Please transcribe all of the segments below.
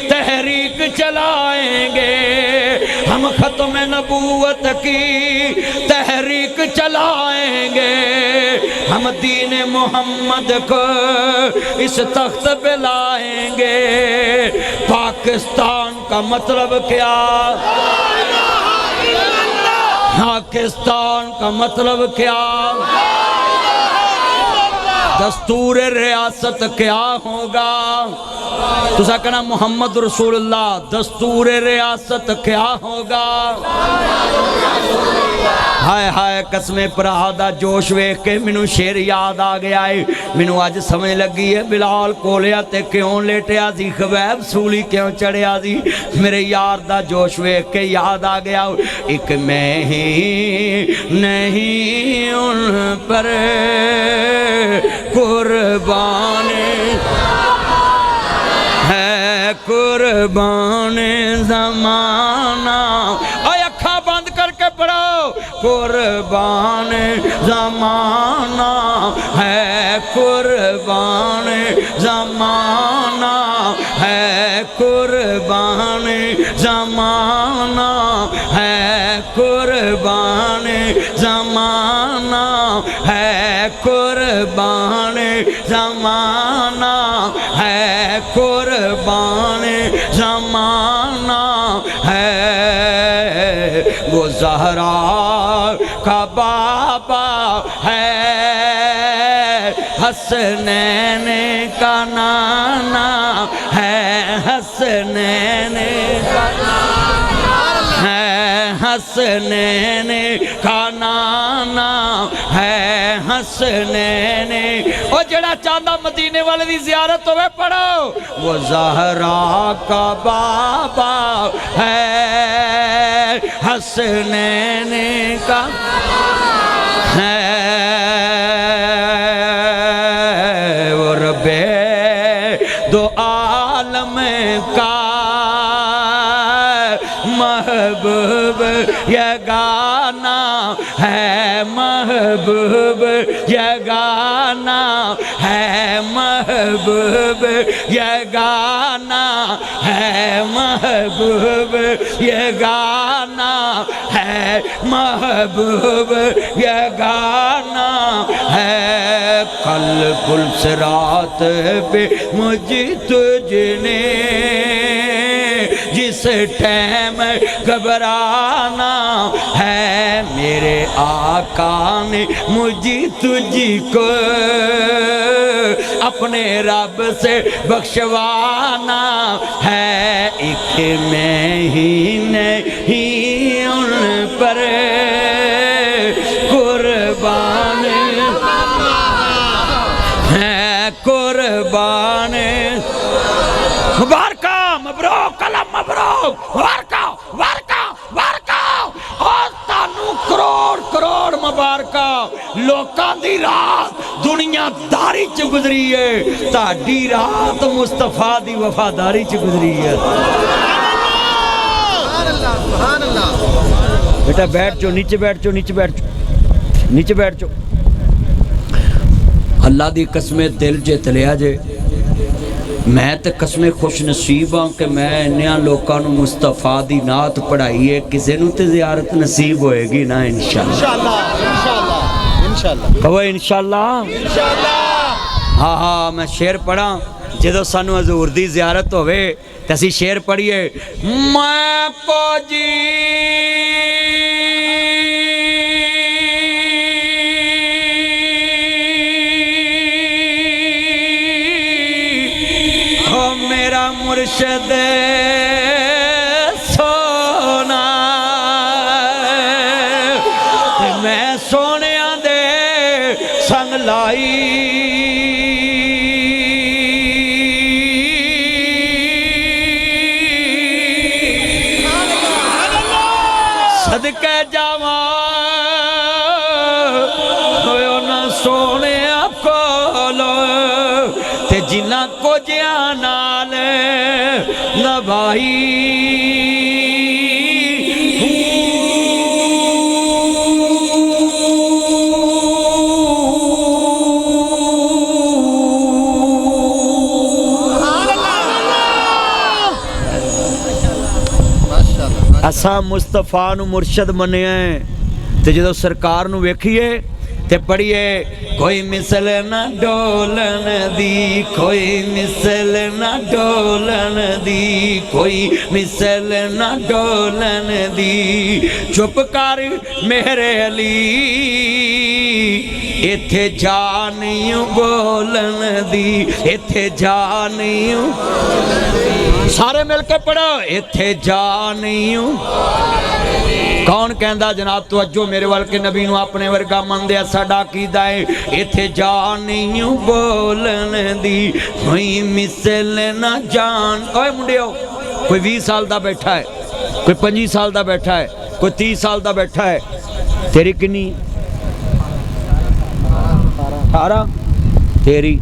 تحریک چلائیں گے، ہم ختم نبوت کی تحریک چلائیں گے، ہم دین محمد کو اس تخت پہ لائیں گے۔ پاکستان کا مطلب کیا؟ پاکستان کا مطلب کیا؟ دستور ریاست کیا ہوگا؟ تو کہنا محمد رسول اللہ، دستور ریاست کیا ہوگا؟ ہائے ہائے قسم پرا دا جوش ویکھ کے مینوں شیر یاد آ گیا ہے۔ مینوں اج سمجھ لگی ہے بلال کولیا تے کیوں لیٹیا سی، خبیب سولی کیوں چڑھیا سی، میرے یار دا جوش ویکھ کے یاد آ گیا۔ ایک میں ہی نہیں ان پر قربان ہے، قربان زمانہ۔ اے اکھاں بند کر کے پڑھو، قربان زمانہ ہے، قربان زمانہ ہے، قربان زمانہ ہے، قربان زمانہ ہے، قربان زمانہ ہے، قربان زمانہ ہے۔ وہ زہرا کا بابا ہے، حسنین کا نانا ہے، حسنین کا نانا ہے، حسنین کا نانا ہے، حسنین۔ او جڑا چاندہ مدینے والے دی زیارت ہوئے پڑھو، وہ زہرا کا بابا ہے، حسنین کا ہے، وہ رب دو عالم کا محبوب یگانا ہے، محبوب یگانا ہے، محبوب یگانا ہے، محبوب یگانا ہے، محبوب یگانا ہے۔ کل پل صراط پہ مجھ تجھ نے جس ٹائم گھبرانا ہے، میرے آقا نے مجھ تجھ کو اپنے رب سے بخشوانا ہے۔ ایک میں ہی نہیں ان پر قربان ہے، قربان مبارکہ مبروک کلم مبروک مبارکہ مبارکہ مبارکہ۔ اور تانوں کروڑ کروڑ مبارکہ۔ لوکاں دی رات دنیا داری چ گزری ہے، تہاڈی رات مصطفیٰ دی وفاداری چ گزری ہے۔ سبحان اللہ۔ بیٹا بیٹھ جو، نیچے بیٹھ جو، نیچے بیٹھ جو، نیچے بیٹھ جو۔ اللہ دی قسم دل جت لیا جے، میں تے قسم خوش نصیب ہاں کہ میں انہاں لوکاں نو مصطفیٰ دی نعت پڑھائی ہے، کسے نو تے زیارت نصیب ہوئے گی نا انشاءاللہ۔ انشاءاللہ کہو انشاءاللہ۔ ہاں ہاں میں شعر پڑھا، جدو سانو حضور دی زیارت ہوئے تے اسی شعر پڑھیے۔ میں کو جی میرا مرشد سونا، میں سونیاں دے سنگ لائی، صدقے جاواں ہوئے نہ سونیا کولو، تے جنہ کو جانال نبھائی۔ ਅਸਾਂ ਮੁਸਤਫਾ ਨੂੰ ਮੁਰਸ਼ਦ ਮੰਨਿਆ ਹੈ ਤੇ ਜਦੋਂ ਸਰਕਾਰ ਨੂੰ ਵੇਖੀਏ ਤੇ ਪੜੀਏ ਕੋਈ ਮਿਸਲ ਨਾ ਡੋਲਣ ਦੀ, ਕੋਈ ਮਿਸਲ ਨਾ ਡੋਲਣ ਦੀ, ਕੋਈ ਮਿਸਲ ਨਾ ਡੋਲਣ ਦੀ। ਚੁੱਪ ਕਰ ਮੇਰੇ ਅਲੀ ਇੱਥੇ ਜਾ ਨਹੀਂ ਬੋਲਣ ਦੀ, ਇੱਥੇ ਜਾ ਨਹੀਂ। ਸਾਰੇ ਮਿਲ ਕੇ ਪੜੋ, ਇੱਥੇ ਜਾ ਨਹੀਂ। कौन कहता जनाब तवज्जो मेरे वाल के नबी नूं अपने वर्गा मनदे साडा अकीदा है इत्थे जा नहीं बोलन दी कोई मिसल ना जान। ओए मुंडियो कोई 20 साल दा बैठा है, कोई 25 साल दा बैठा है, कोई 30 साल दा बैठा है, तेरी किन्नी 18 तेरी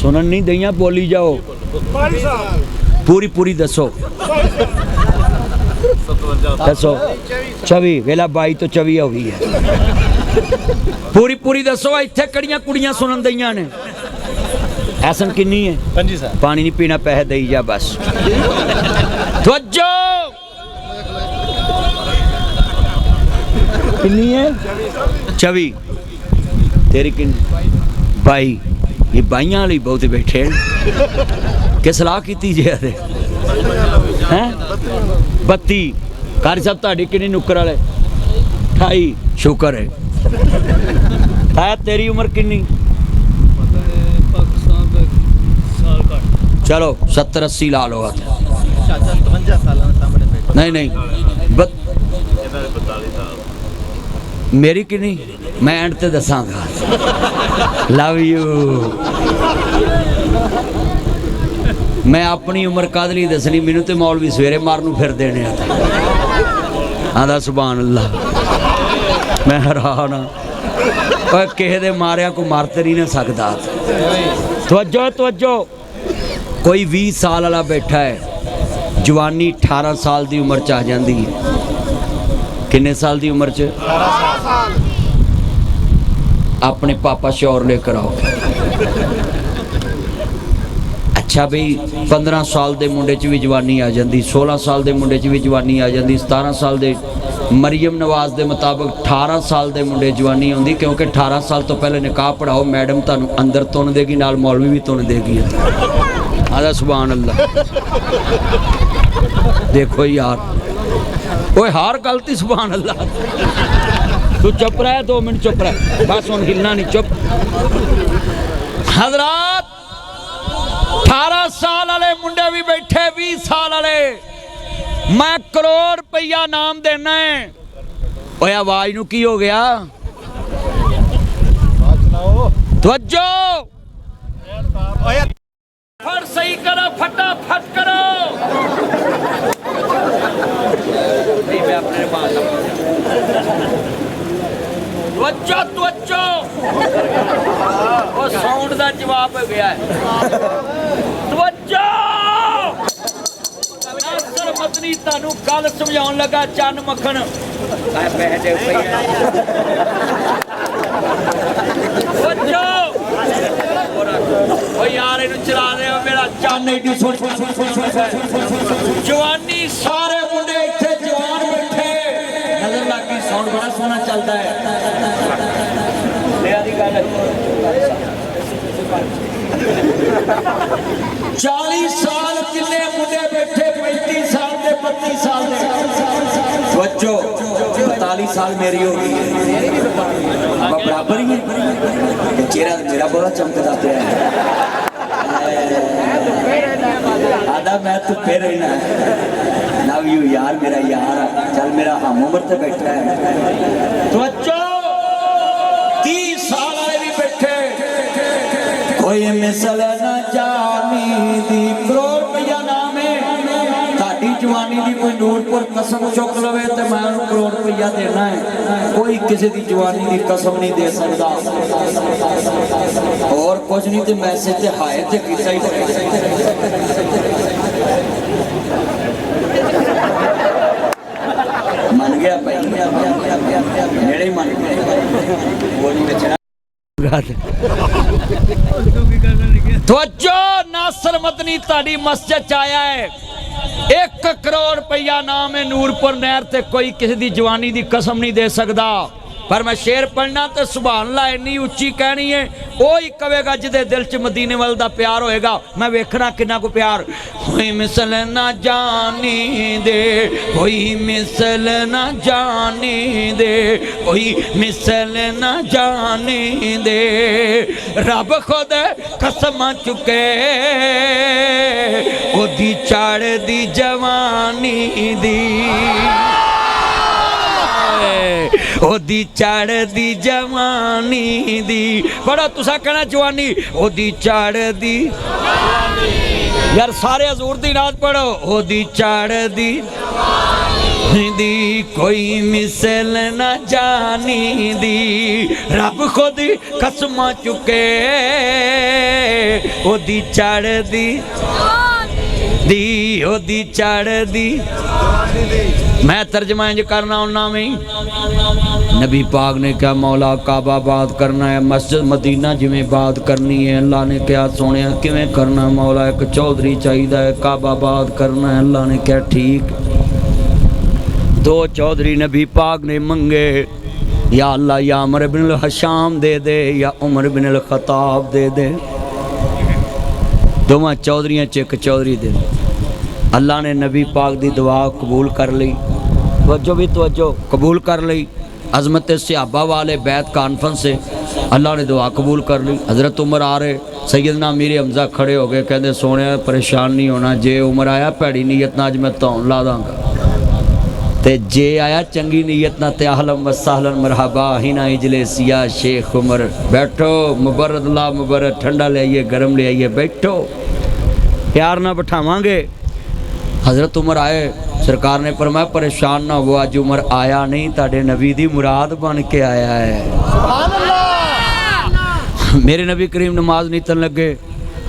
सुनन नहीं दईयां बोली जाओ पूरी पूरी दसो दसो 24 वेला 22 तो 24 हो गई है पूरी पूरी दसो इत्थे कड़ियां कुड़ियां सुनन दईयां ने ऐसन किन्नी है 25 साल पानी नहीं पीना पैसे दई जा बस तवज्जो किन्नी है 24 तेरी किन्नी 22 ये बाइयां वाली बहुत बैठे कि सलाह की जे हैं 32 कारी साहब ताड़ी किन्नी नुक्कर वाले 28 शुक्र है तेरी उम्र किन्नी चलो 70-80 ला लो नहीं नहीं मेरी किन्नी मैं एंड ते दसांगा लव यू मैं अपनी उम्र कद नहीं दसनी मैनू तो मौलवी सवेरे मारनू फिर देने आंदा सुभान अल्लाह मैं हैरान हाँ किसी दे मारिया को मार तो नहीं ना सकता तवज्जो तवज्जो कोई 20 साल वाला बैठा है जवानी 18 साल की उम्र च आ जाती है किन्ने साल की उम्र च अपने पापा श्योर लेकर आओ अच्छा भाई 15 साल के मुंडे च भी जवानी आ जाती 16 साल के मुंडे च भी जवानी आ जाती 17 साल के मरियम नवाज के मुताबिक 18 साल के मुंडे जवानी आती क्योंकि 18 साल तो पहले निकाह पढ़ाओ मैडम तुहानू अंदर तुन देगी नाल मौलवी भी तुन देगी आदा सुभान अल्लाह देखो यार ओए हर गलती सुभान अल्लाह तू चुप रहा 2 मिनट चुप रहा बस हुण हिलना नहीं चुप हजरात 18 साल वाले मुंडे भी बैठे 20 साल वाले मैं करोड़ रुपया नाम देना है ओए आवाज नू की हो गया तवज्जो फट सही करो फटाफट करो नहीं मैं अपने पास तवज्जो तवज्जो वो साउंड का जवाब हो गया है तवज्जो नासर मदनी तानू गल समझाउण लगा चन्न मक्खन पैसे तवज्जो ओ यार इन्हू चला दे मेरा चन्न एडी सुन जवानी सारे मुंडे इत्थे जवान बैठे नजर लग गई साउंड बड़ा सोहना चलता है 40 साल किन्ने मुंडे बैठे 35 साल के 32 साल के बच्चो 45 साल मेरी हो गई बराबर ही है चेहरा मेरा बड़ा चमकदा पिया आदा मैं तू फिर रहना लव यू यार मेरा यार चल मेरा हम उम्र से बैठा है तो बच्चो 30 साल वाले भी बैठे कोई मिसल ना जानी दी करोड़ रुपया नाम है ताड़ी जवानी दी कोई नूरपुर कसम चुक लवे तो मैं उन्हें करोड़ रुपया देना है कोई किसी दी जवानी दी कसम नहीं दे सकता और कुछ नहीं तो मैसेज ते हाय ते किसा ही मन गया भाई मेरे मन गया वो नहीं बेचना तवज्जो नासर मदनी ताड़ी मस्जिद च आया है 1 करोड़ रुपया नाम है नूरपुर नहर ते कोई किसी दी जवानी दी कसम नहीं दे सकदा पर मैं शेर पढ़ना तो सुभान अल्लाह इन्नी उच्ची कहनी है वो ही कहेगा जिदे दिल च मदीने वाल दा प्यार होएगा मैं वेखना किन्ना को प्यार कोई मिसल ना जानी दे कोई मिसल ना जानी दे कोई मिसल ना जानी दे रब खुद कसम चुके ओदी चढ़ दी जवानी दी ओदी चढ़ दी जवानी दी बड़ा तुसा कहना जवानी ओदी चढ़ दी यार सारे हजूर दी नात पढ़ो ओदी चढ़ दी कोई मिसल न जानी दी रब खुद कसम चुके ओदी चढ़ दी ओदी चढ़ दी मैं तर्जमा इंज करना उन्ना में नबी पाक ने क्या मौला काबा बात करना है मस्जिद मदीना जिमें बात करनी है अल्लाह ने क्या सोने किवें करना मौला एक चौधरी चाहिए है काबा बात करना है अल्लाह ने क्या ठीक 2 चौधरी नबी पाक ने मंगे या अल्लाह या उमर बिन हशाम दे दे या उमर बिन खताब दे दे दोवां चौधरियां च एक चौधरी दे अल्लाह ने नबी पाक दी दुआ कबूल कर ली तवज्जो भी तवज्जो कबूल कर ली अज़मत सहाबा वाले बैत कॉन्फ्रेंस से अल्लाह ने दुआ कबूल कर ली हज़रत उमर आ रहे सैयदना मीर हमज़ा खड़े हो गए कहते सोने परेशान नहीं होना जे उमर आया भैड़ी नीयत ना अज मैं धौन ला दांगा ते जे आया चंगी नीयत ना ते अहलन व सहलन मरहबा हिना इजलेसिया शेख उमर बैठो मुबरद ला मुबरद ठंडा ले आइए गर्म ले आइए बैठो प्यार ना बिठावांगे हज़रत उमर आए सरकार ने फरमाया परेशान ना हो अज उमर आया नहीं ताड़े नबी दी मुराद बन के आया है मेरे नबी करीम नमाज नहीं तन लगे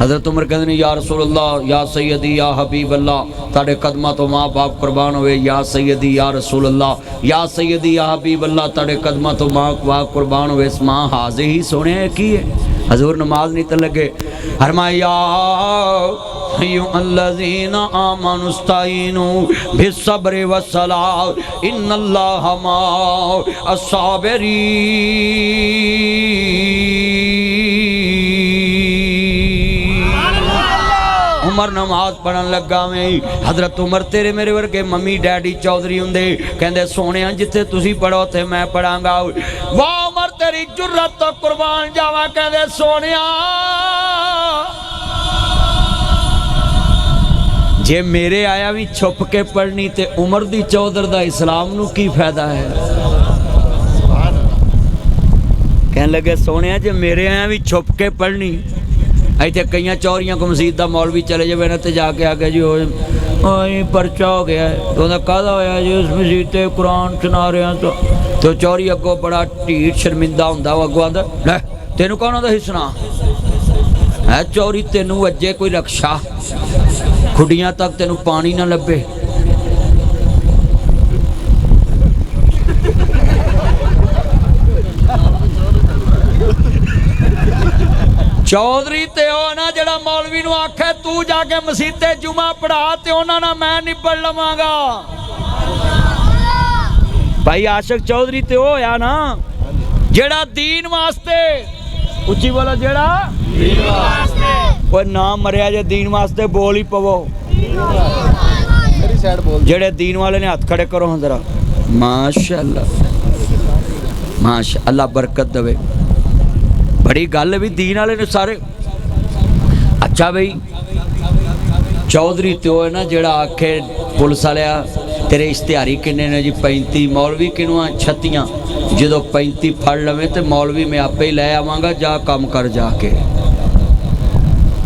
हज़रत उमर कहते या रसूल अल्लाह या सैयदी या हबीब अल्लाह ताड़े कदमां तो माँ बाप कुर्बान हुए या सैयदी या रसूल अल्लाह या सैयदी या हबीब अल्लाह ताड़े कदमां तो माँ बाप कुर्बान हुए इस माँ हाज़े ही सोने की है हजूर नमाज नहीं तन लगे फरमाया अल्लज़ीना आमनुस्ताईनु बिस्सब्रि वस्सलाह इन्नल्लाहा मअस-साबिरीन उमर नमाज पढ़न लगा में हजरत उमर तेरे मेरे वर्गे मम्मी डैडी चौधरी हुंदे कहंदे सोने जिथे तुसी पढ़ो थे मैं पढ़ांगा वाह उमर तेरी जुर्रत तो कुर्बान जावा कहंदे सोने जे मेरे आया भी छुप के पढ़नी ते उमर दी चौधर दा इस्लाम नू की फायदा है कहने लगे सोने जे मेरे आया भी छुप के पढ़नी इतने कई चौरियां को मसीत दा मौलवी चले जाए ना तो जाके आ गया जी परचा हो गया है तो कहदा होया जी उस मसीत ते कुरान सुना रहे तो चौरी अगों बड़ा ढीठ शर्मिंदा हुंदा अगों आंदा लै तेनू कौन आंदा ही सुना है चौरी तेनू अजे कोई रक्षा खुडियां तक तेनू पानी ना लभे चौधरी ते ओ ना जड़ा मौलवी नू आखे तू जाके मसीते जुमा पढ़ा ते उन्हां नाल मैं निबड़ लवांगा भाई आशिक चौधरी ते ओ होया ना जड़ा दीन वास्ते उच्ची बोलो जड़ा दीन वास्ते कोई नाम मरिया जे दीन वास्ते बोल ही पवो जेड़े दीन वाले ने हाथ खड़े करो हाँ जरा माशाअल्लाह माशाअल्लाह बरकत दवे बड़ी गल भी दीन वाले ने सारे अच्छा भाई चौधरी तो है ना जेड़ा आखे पुलिस वाले तेरे इश्तिहारी किन्ने ने जी 35 मौलवी किनवा 36 जो 35 फड़ लवे तो मौलवी मैं आपे ही लै आवांगा जा काम कर जाके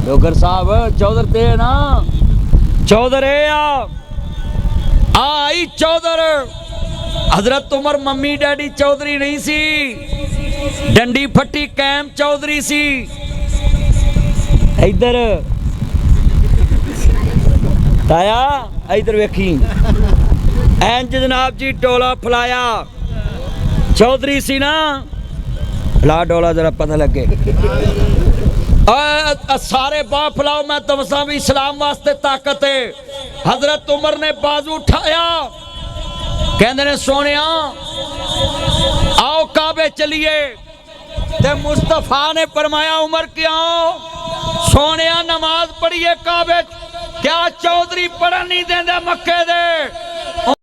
डोगर साहब चौधर ते ना चौधर आई चौधर हजरत उमर मम्मी डैडी चौधरी नहीं सी डंडी फट्टी कैम चौधरी सी इधर ताया इधर वेखी इंज जनाब जी डोला फलाया चौधरी सी ना फला डोला जरा पता लगे سارے با پھلاؤ میں تمساں بھی اسلام واسطے طاقت ہے. حضرت عمر نے بازو اٹھایا کہندے نے سونیا آؤ کعبے چلیے تے مصطفیٰ نے فرمایا عمر کیوں؟ سونیا نماز پڑھیے کعبے. کیا چودھری پڑھن نہیں دیندے مکے دے؟